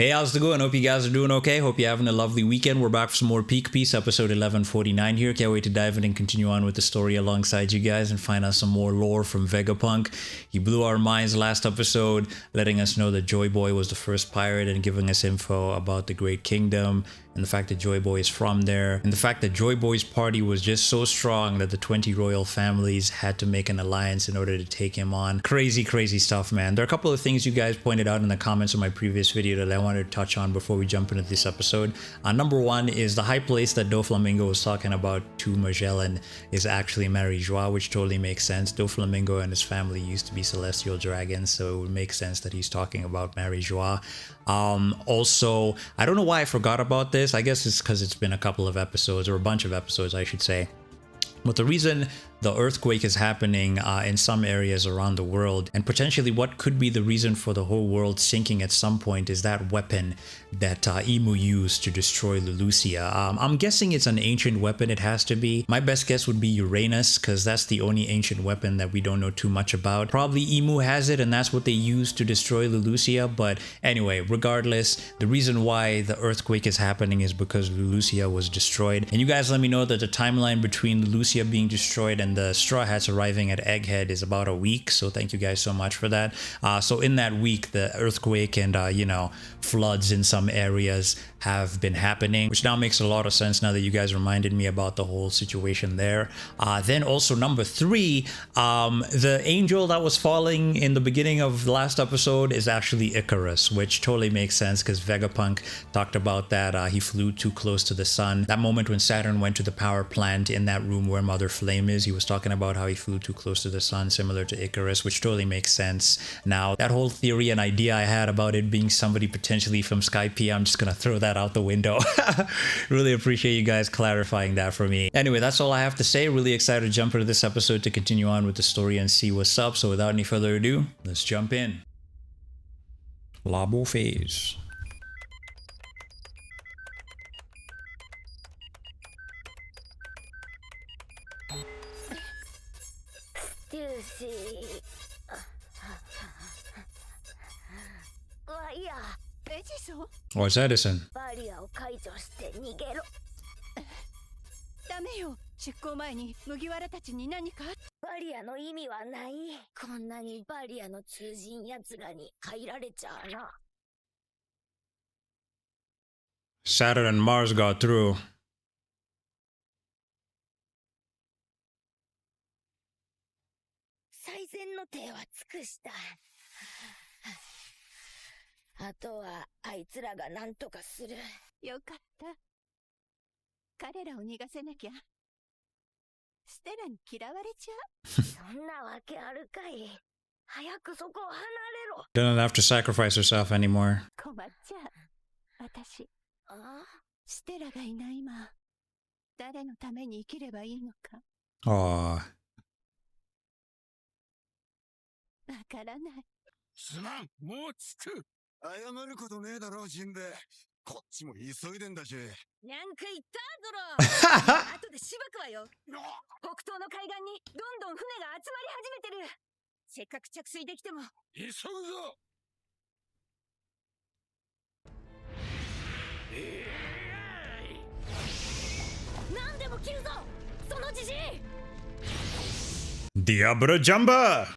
Hey, how's it going? Hope you guys are doing okay. Hope you're having a lovely weekend. We're back for some more Peak Piece, episode 1149 here. Can't wait to dive in and continue on with the story alongside you guys and find out some more lore from Vegapunk. He blew our minds last episode, letting us know that Joy Boy was the first pirate and giving us info about the Great Kingdom and the fact that Joy Boy is from there, and the fact that Joy Boy's party was just so strong that the 20 royal families had to make an alliance in order to take him on. Crazy, crazy stuff, man. There are a couple of things you guys pointed out in the comments of my previous video that I wanted to touch on before we jump into this episode. Number one is the high place that Doflamingo was talking about to Magellan is actually Mary Joie, which totally makes sense. Doflamingo and his family used to be celestial dragons, so it would make sense that he's talking about Mary Joie. Also, I don't know why I forgot about this. I guess it's because it's been a couple of episodes, or a bunch of episodes, I should say. But the reason the earthquake is happening in some areas around the world, and potentially what could be the reason for the whole world sinking at some point, is that weapon that Imu used to destroy Lulusia. I'm guessing it's an ancient weapon. It has to be. My best guess would be Uranus, because that's the only ancient weapon that we don't know too much about. Probably Imu has it, and that's what they used to destroy Lulusia. But anyway, regardless, the reason why the earthquake is happening is because Lulusia was destroyed. And you guys let me know that the timeline between Lulusia being destroyed and the Straw Hats arriving at Egghead is about a week, so thank you guys so much for that. So in that week, the earthquake and floods in some areas have been happening, which now makes a lot of sense now that you guys reminded me about the whole situation there. Then also number three, the angel that was falling in the beginning of the last episode is actually Icarus, which totally makes sense because Vegapunk talked about that. He flew too close to the sun. That moment when Saturn went to the power plant in that room where Mother Flame is, he was talking about how he flew too close to the sun, similar to Icarus, which totally makes sense. Now, that whole theory and idea I had about it being somebody potentially from Skypiea, I'm just gonna throw that out the window. Really appreciate you guys clarifying that for me. Anyway, that's all I have to say. Really excited to jump into this episode to continue on with the story and see what's up. So without any further ado, let's jump in. Labo phase. Oh, it's Edison. ダメよ。出航前に麦わらたちに何か。バリアの意味はない。こんなにバリアの通人奴らに入られちゃうな。Saturn and Mars got through. 最善の手は尽くした。あとはあいつらが何とかする。よかった。彼らを逃がせなきゃ。ステラに嫌われちゃう。そんなわけあるかい。早くそこを離れろ。 Doesn't have to sacrifice herself anymore. 困っちゃう。私。ステラがいない今。誰のために生きればいいのか。Aww. わからない。すまん、もう着く。謝ることねえだろ、ジンベエ。こっちも急いでんだし。なんか言ったぞろ。後でしばくわよ。北東の海岸にどんどん船が集まり始めてる。せっかく着水できても。急ぐぞ。何でも切るぞ。そのじじい。Diablo Jumba!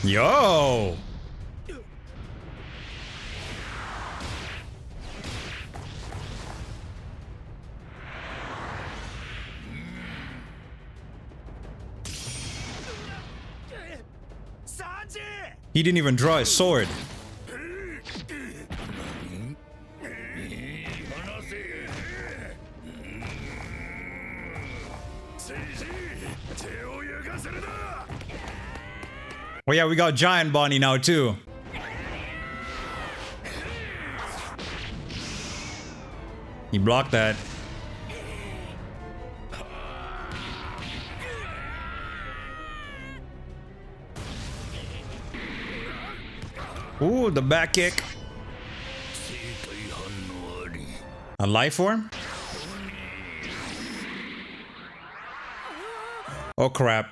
Yo! He didn't even draw his sword. Oh yeah, we got Giant Bonnie now too. He blocked that. Ooh, the back kick. A life form? Oh crap.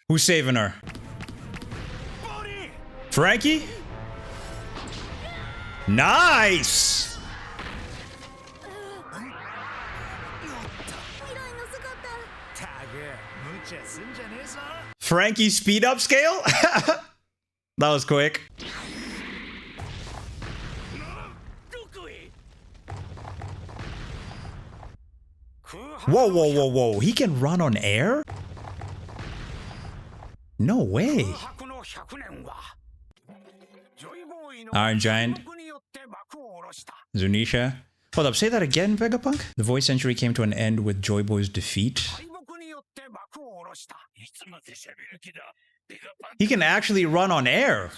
Who's saving her? Frankie? Nice! Frankie speed up scale? That was quick. Whoa, whoa, whoa, whoa. He can run on air? No way. Iron Giant. Zunisha. Hold up, say that again, Vegapunk? The Void Century came to an end with Joy Boy's defeat. He can actually run on air.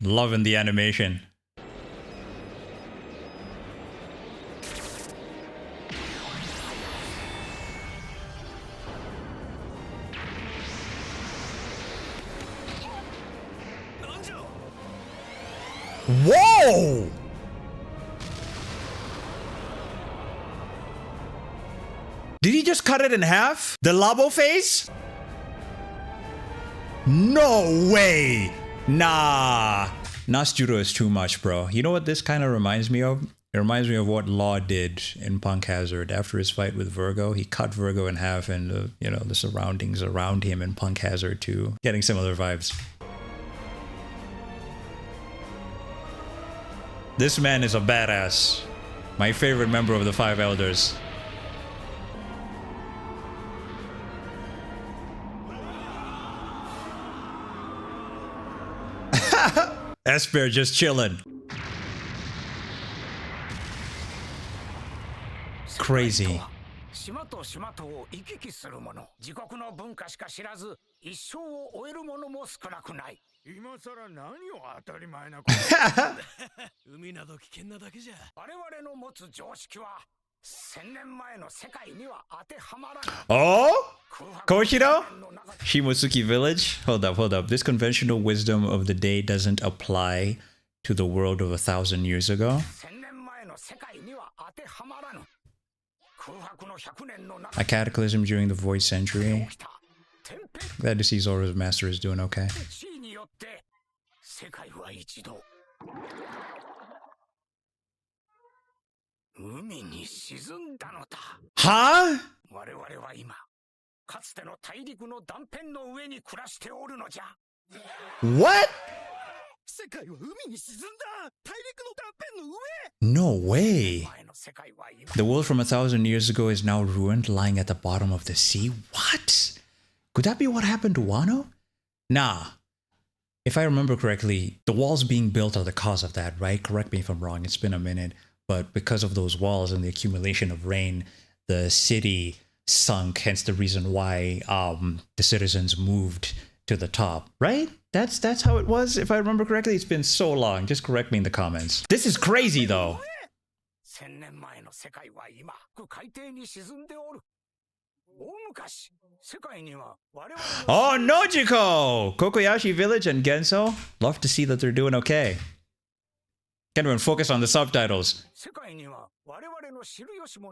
Loving the animation. Whoa! Did he just cut it in half? The Labo face? No way! Nah. Nasjuro is too much, bro. You know what this kind of reminds me of? It reminds me of what Law did in Punk Hazard. After his fight with Virgo, he cut Virgo in half and, the surroundings around him in Punk Hazard too. Getting similar vibes. This man is a badass. My favorite member of the Five Elders. Esper just chilling. Crazy. Oh? Koshiro? Shimotsuki Village? Hold up. This conventional wisdom of the day doesn't apply to the world of 1,000 years ago. A cataclysm during the Void Century. Glad to see Zoro's master is doing okay. Huh? What? No way. The world from 1,000 years ago is now ruined, lying at the bottom of the sea. What? Could that be what happened to Wano? Nah. If I remember correctly, the walls being built are the cause of that, right? Correct me if I'm wrong, it's been a minute. But because of those walls and the accumulation of rain, the city sunk, hence the reason why the citizens moved to the top, right? That's how it was, if I remember correctly. It's been so long. Just correct me in the comments. This is crazy, though. Oh, Nojiko! Kokoyashi Village and Genso. Love to see that they're doing okay. Can't even focus on the subtitles.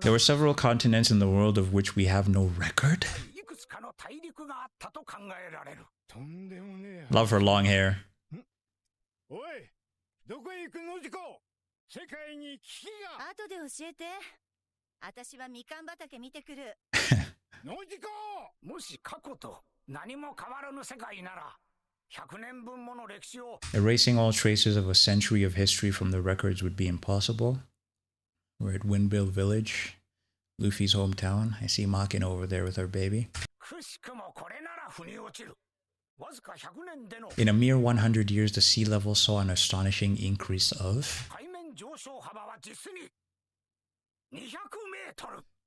There were several continents in the world of which we have no record. Love her long hair. Erasing all traces of a century of history from the records would be impossible. We're at Windmill Village, Luffy's hometown. I see Makin over there with her baby. In a mere 100 years, the sea level saw an astonishing increase of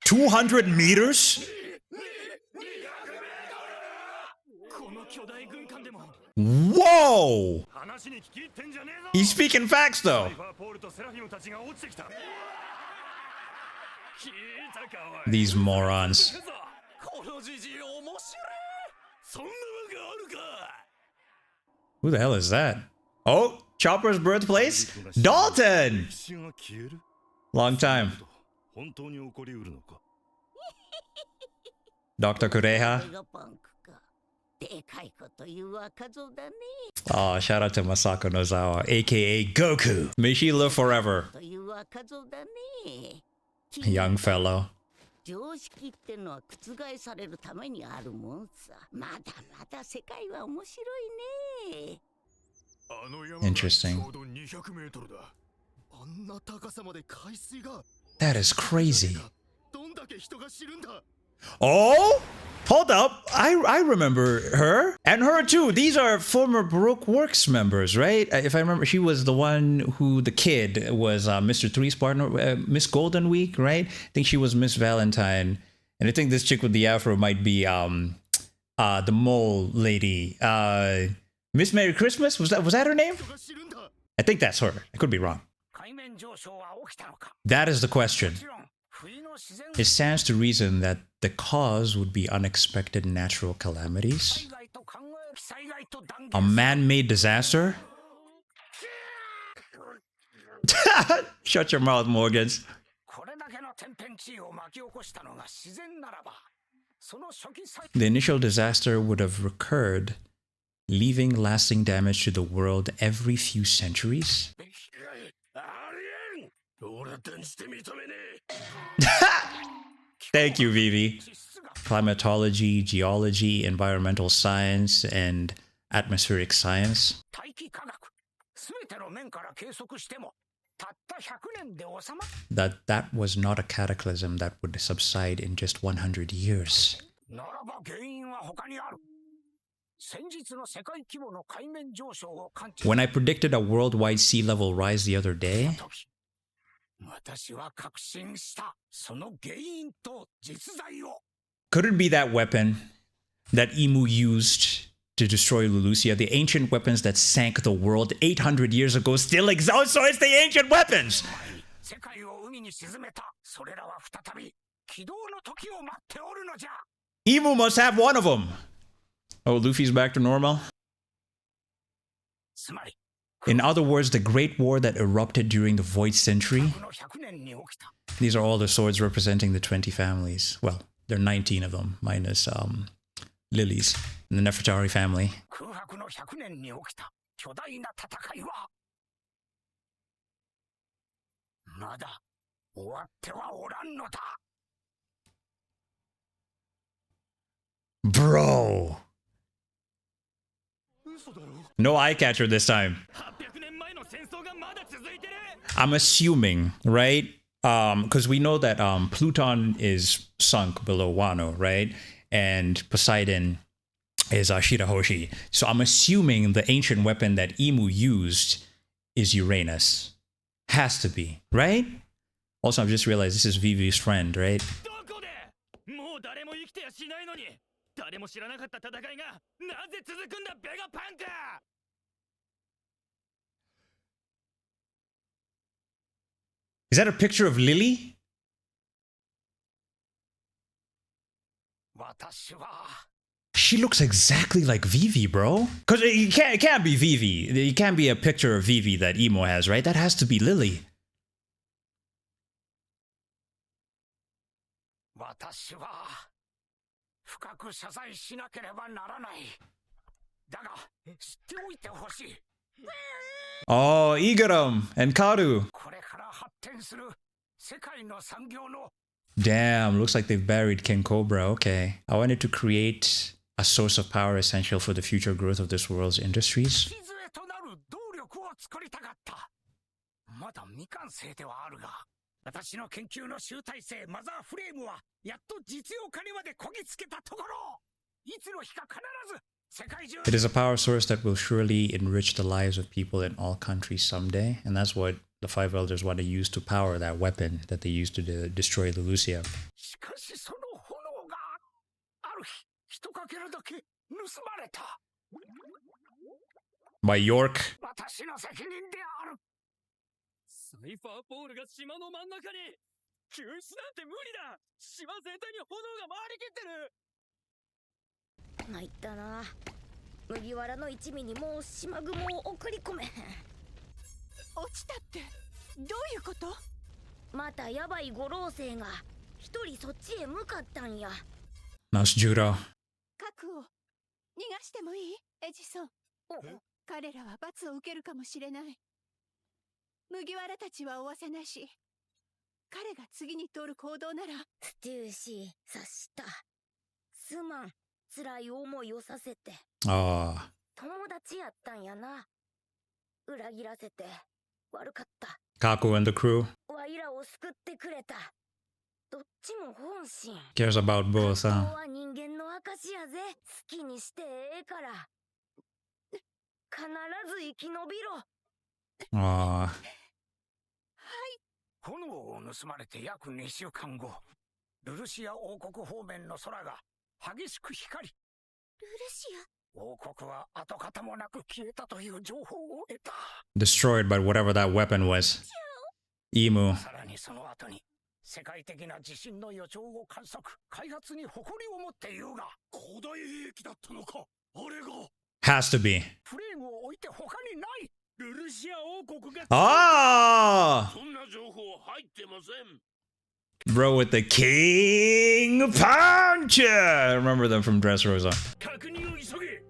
200 meters? Whoa! He's speaking facts, though. These morons. Who the hell is that? Oh, Chopper's birthplace? Dalton! Long time. Dr. Kureha. Oh, shout out to Masako Nozawa, aka Goku. May she live forever. Young fellow. Interesting. That is crazy. Oh, hold up. I remember her. And her too. These are former Baroque Works members, right? If I remember, she was the one who, the kid, was Mr. Three's partner, Miss Golden Week, right? I think she was Miss Valentine. And I think this chick with the afro might be the mole lady. Miss Merry Christmas? Was that her name? I think that's her. I could be wrong. That is the question. It stands to reason that the cause would be unexpected natural calamities. A man-made disaster? Shut your mouth, Morgans. The initial disaster would have recurred, leaving lasting damage to the world every few centuries. Thank you, Vivi. Climatology, geology, environmental science, and atmospheric science. That was not a cataclysm that would subside in just 100 years. When I predicted a worldwide sea level rise the other day, could it be that weapon that Imu used to destroy Lulusia? The ancient weapons that sank the world 800 years ago still exist. Oh, so it's the ancient weapons! Imu must have one of them! Oh, Luffy's back to normal? In other words, the Great War that erupted during the Void Century. These are all the swords representing the 20 families. Well, there are 19 of them, minus Lily's and the Nefertari family. Bro! No eye catcher this time. I'm assuming, right? Because we know that Pluton is sunk below Wano, right? And Poseidon is Shirahoshi. So I'm assuming the ancient weapon that Imu used is Uranus. Has to be, right? Also, I've just realized this is Vivi's friend, right? Is that a picture of Lily? She looks exactly like Vivi, bro. Because it can't be Vivi. It can't be a picture of Vivi that Emo has, right? That has to be Lily. Oh, Igaram and Karu. Damn, looks like they've buried King Cobra. Okay. I wanted to create a source of power essential for the future growth of this world's industries. It is a power source that will surely enrich the lives of people in all countries someday, and that's what the Five Elders want to use to power that weapon that they used to destroy Lulusia. By York. 麦わらの一味にもう島雲を送り込めへん。落ちたってどういうこと？またヤバい五老星が一人そっちへ向かったんや。 Now it's Judo. 核を逃がしてもいい？エジソン。彼らは罰を受けるかもしれない。麦わらたちは追わせないし、彼が次に取る行動なら。ステューシー察した。すまん、辛い思いをさせて。Ah. 友達やったんやな。裏切らせて悪かった。 Kaku and the crew ワイらを救ってくれた。どっちも本心。 cares about both, 本 huh? 当は人間の証やぜ。好きにしてええから。必ず生き延びろ。 Ah. 炎を盗まれて約2週間後、ルルシア王国方面の空が激しく光り、ルルシ王国は跡形もなく消えたという情報を得た。 Destroyed by whatever that weapon was. Emu. さらにその後に世界的な地震の予兆を観測、開発に誇りを持っているが、古代兵器だったのか。あれが Has to be. フレームを置いて他にない。ルルシア王国が Ah! そんな情報入ってません。 Bro with the King Punch! I remember them from Dressrosa. 確認を急げ。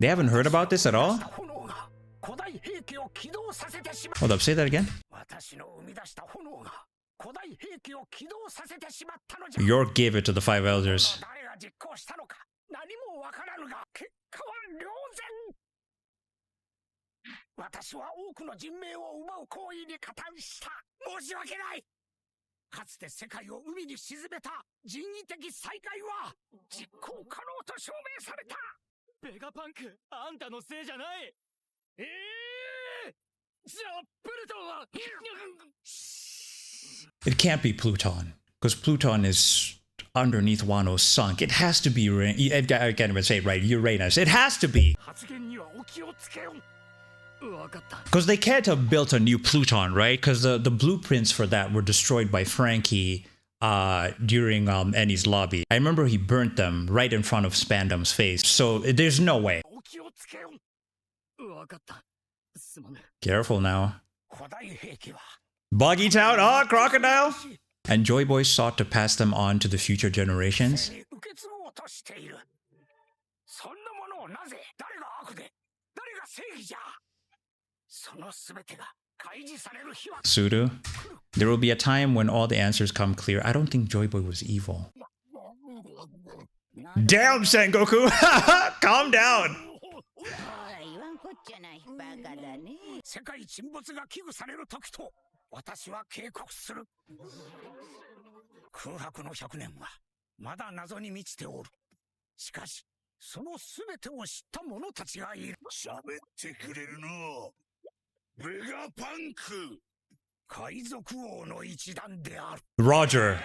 They haven't heard about this at all? 炎が古代兵器を起動させてしまう。 Hold up, say that again? 私の生み出した炎が古代兵器を起動させてしまったのじゃ。 York gave it to the Five Elders. 誰が実行したのか何もわからぬが、結果は良然。私は多くの人命を奪う行為に加担した。申し訳ない。かつて世界を海に沈めた人為的再開は実行可能と証明された。ベガパンク、あんたのせいじゃない。じゃあプルトンは It can't be Pluton, because Pluton is underneath Wano sunk. It has to be, I can't even say it right, Uranus. It has to be. 発言にはお気をつけよ。わかった。 Because they can't have built a new Pluton, right? Because the blueprints for that were destroyed by Frankie during Annie's lobby. I remember he burnt them right in front of Spandam's face. So there's no way. お気をつけよ。わかった。すまぬ。 Careful now. 古代兵器は Buggy Town? Oh, Crocodile? And Joy Boy sought to pass them on to the future generations. 受け継ごうとしている。そんなものをなぜ誰が悪で誰が正義じゃ。そのすべてが開示される日は。 Sudo, there will be a time when all the answers come clear. I don't think Joy Boy was evil. Damn, Sengoku! Calm down! 言わんこっちゃない。バカだね。世界沈没が危惧される時と私は警告する。空白の100年はまだ謎に満ちておる。しかしそのすべてを知った者たちがいる。喋ってくれるの。ベガパンク。海賊王の一団である。 Roger.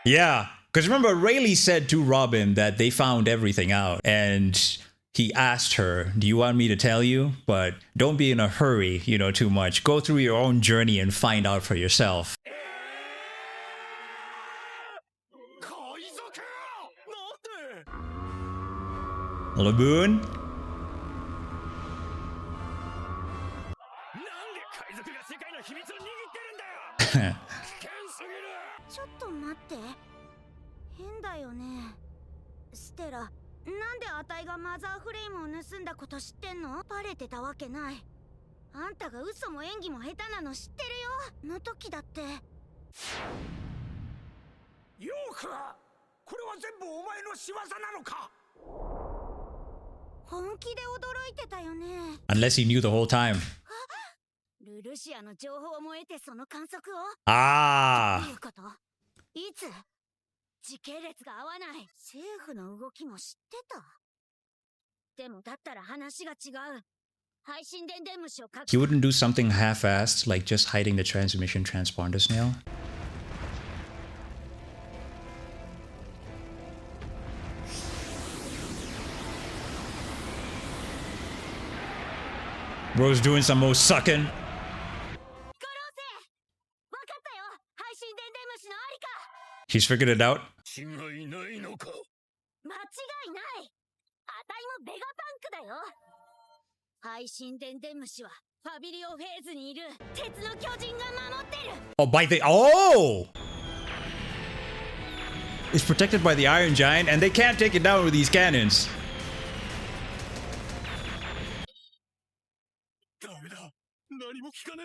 Yeah, because remember, Rayleigh said to Robin that they found everything out, and he asked her, do you want me to tell you? But don't be in a hurry, too much. Go through your own journey and find out for yourself. 海賊。なんで？ Laboon? なんで海賊が世界の秘密を握ってるんだよ。危険すぎる。ちょっと待って。変だよね。ステラ、なんであたいがマザーフレームを盗んだこと知ってんの？バレてたわけない。あんたが嘘も演技も下手なの知ってるよ。の時だって。ヨーク、これは全部お前の仕業なのか。本気で驚いてたよね。 Unless he knew the whole time. ルルシアの情報も得てその観測を。どう Ah! いうこと？いつ？時系列が合わない。政府の動きも知ってた。でもだったら話が違う。配信電電虫をか He wouldn't do something half-assed, like just hiding the transmission transponder snail? Bro's doing some more sucking. ゴローセ、わかったよ。配信電電虫のありか。 He's figured it out. 違いないのか。間違いない。もベガパンクだよ。配信電電虫はファビリオフェーズにいる鉄の巨人が守ってる。 Oh, by the... Oh! It's protected by the Iron Giant, and they can't take it down with these cannons. ダメだ。何も聞かね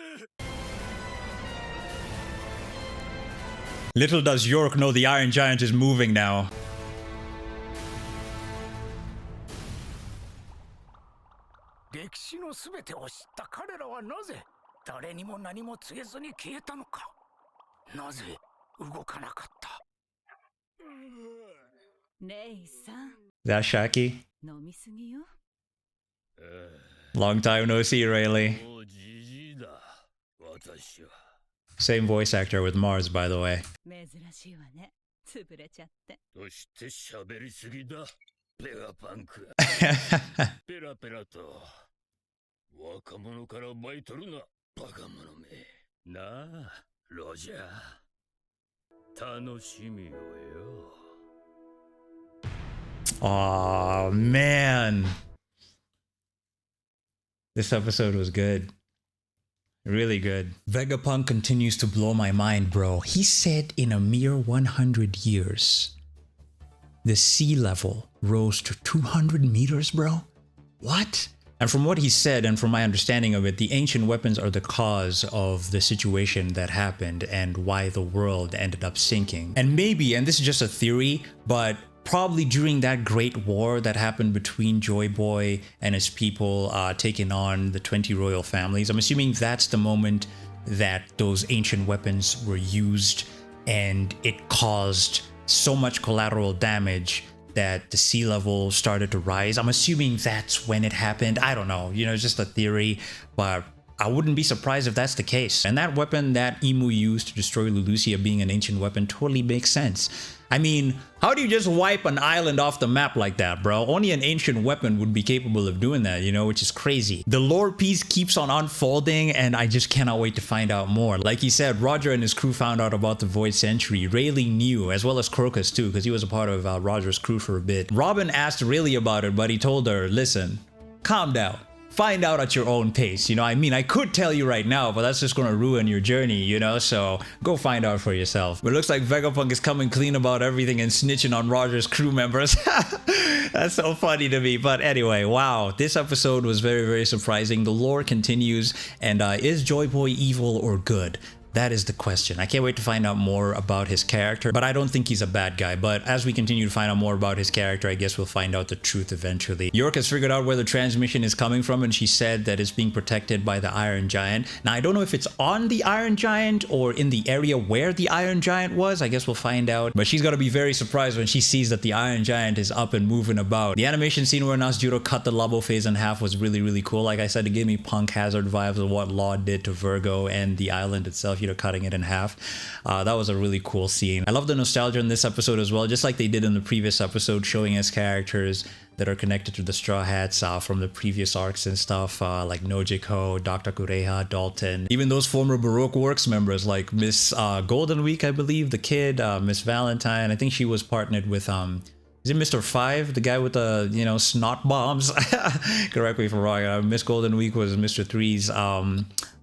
え。 Little does York know the Iron Giant is moving now. 歴史のすべてを知った彼らはなぜ誰にも何も告げずに消えたのか。なぜ動かなかった。レイさん、 That Shaki? 飲みすぎよ。 Long time no see, Rayleigh. もうじじいだ。私は。 Same voice actor with Mars, by the way. 珍しいわね。潰れちゃって。そして喋りすぎだ。ベガパンク。ペラペラと。若者から奪い取るな、バカ者め。なあ、ロジャー。楽しみよよ。 Oh man, this episode was good. Really good. Vegapunk continues to blow my mind, bro. He said in a mere 100 years, the sea level rose to 200 meters, bro. What? And from what he said, and from my understanding of it, the ancient weapons are the cause of the situation that happened and why the world ended up sinking. And maybe, and this is just a theory, but probably during that great war that happened between Joy Boy and his people taking on the 20 royal families, I'm assuming that's the moment that those ancient weapons were used and it caused so much collateral damage that the sea level started to rise. I'm assuming that's when it happened. I don't know, you know, it's just a theory, but I wouldn't be surprised if that's the case. And that weapon that Imu used to destroy Lulusia being an ancient weapon totally makes sense. I mean, how do you just wipe an island off the map like that, bro? Only an ancient weapon would be capable of doing that, you know, which is crazy. The lore piece keeps on unfolding and I just cannot wait to find out more. Like he said, Roger and his crew found out about the Void Century. Rayleigh knew, as well as Crocus too, because he was a part of Roger's crew for a bit. Robin asked Rayleigh about it, but he told her, listen, calm down. Find out at your own pace. You know, I mean, I could tell you right now, but that's just going to ruin your journey, you know? So go find out for yourself. But it looks like Vegapunk is coming clean about everything and snitching on Roger's crew members. That's so funny to me. But anyway, wow. This episode was very, very surprising. The lore continues. And is Joy Boy evil or good? That is the question. I can't wait to find out more about his character, but I don't think he's a bad guy. But as we continue to find out more about his character, I guess we'll find out the truth eventually. York has figured out where the transmission is coming from, and she said that it's being protected by the Iron Giant. Now, I don't know if it's on the Iron Giant or in the area where the Iron Giant was. I guess we'll find out. But she's gonna be very surprised when she sees that the Iron Giant is up and moving about. The animation scene where Nasjuro cut the Labo phase in half was really, really cool. Like I said, it gave me Punk Hazard vibes of what Law did to Virgo and the island itself, you know, cutting it in half. That was a really cool scene. I love the nostalgia in this episode as well, just like they did in the previous episode, showing us characters that are connected to the Straw Hats from the previous arcs and stuff, like Nojiko, Dr. Kureha, Dalton, even those former Baroque Works members like Miss Golden Week, I believe, the kid, Miss Valentine. I think she was partnered with is it Mr. 5, the guy with the, you know, snot bombs? Correct me if I'm wrong. Miss Golden Week was Mr. 3's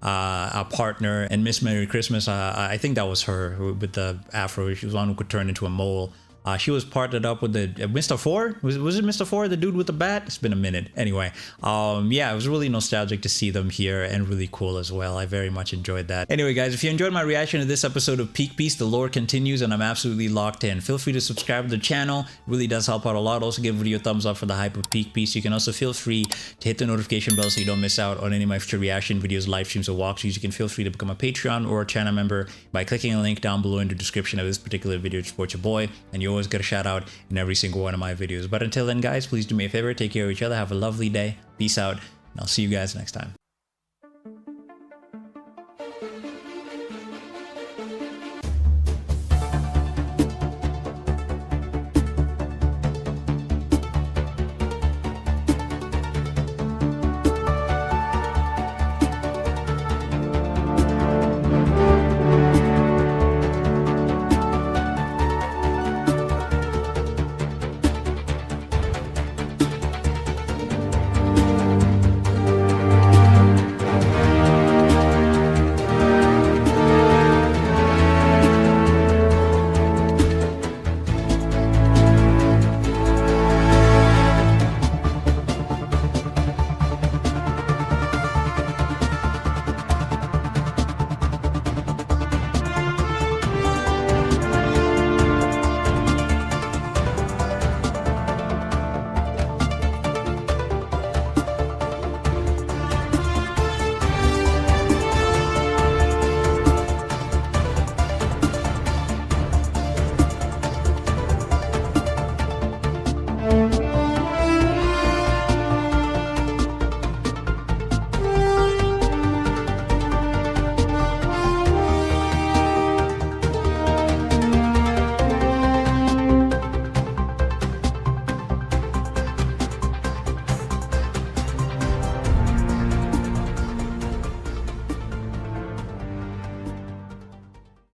a partner, and Miss Merry Christmas, I think that was her with the afro. She was one who could turn into a mole. She was partnered up with the Mr. 4. Was it Mr. 4, the dude with the bat? It's been a minute. Anyway, yeah, it was really nostalgic to see them here and really cool as well. I very much enjoyed that. Anyway, guys, if you enjoyed my reaction to this episode of Peak Piece, the lore continues and I'm absolutely locked in. Feel free to subscribe to the channel. It really does help out a lot. Also, give the video a thumbs up for the hype of Peak Piece. You can also feel free to hit the notification bell so you don't miss out on any of my future reaction videos, live streams, or walkthroughs. You can feel free to become a Patreon or a channel member by clicking a link down below in the description of this particular video to support your boy. And you always get a shout out in every single one of my videos. But until then, guys, please do me a favor, take care of each other, have a lovely day, peace out, and I'll see you guys next time.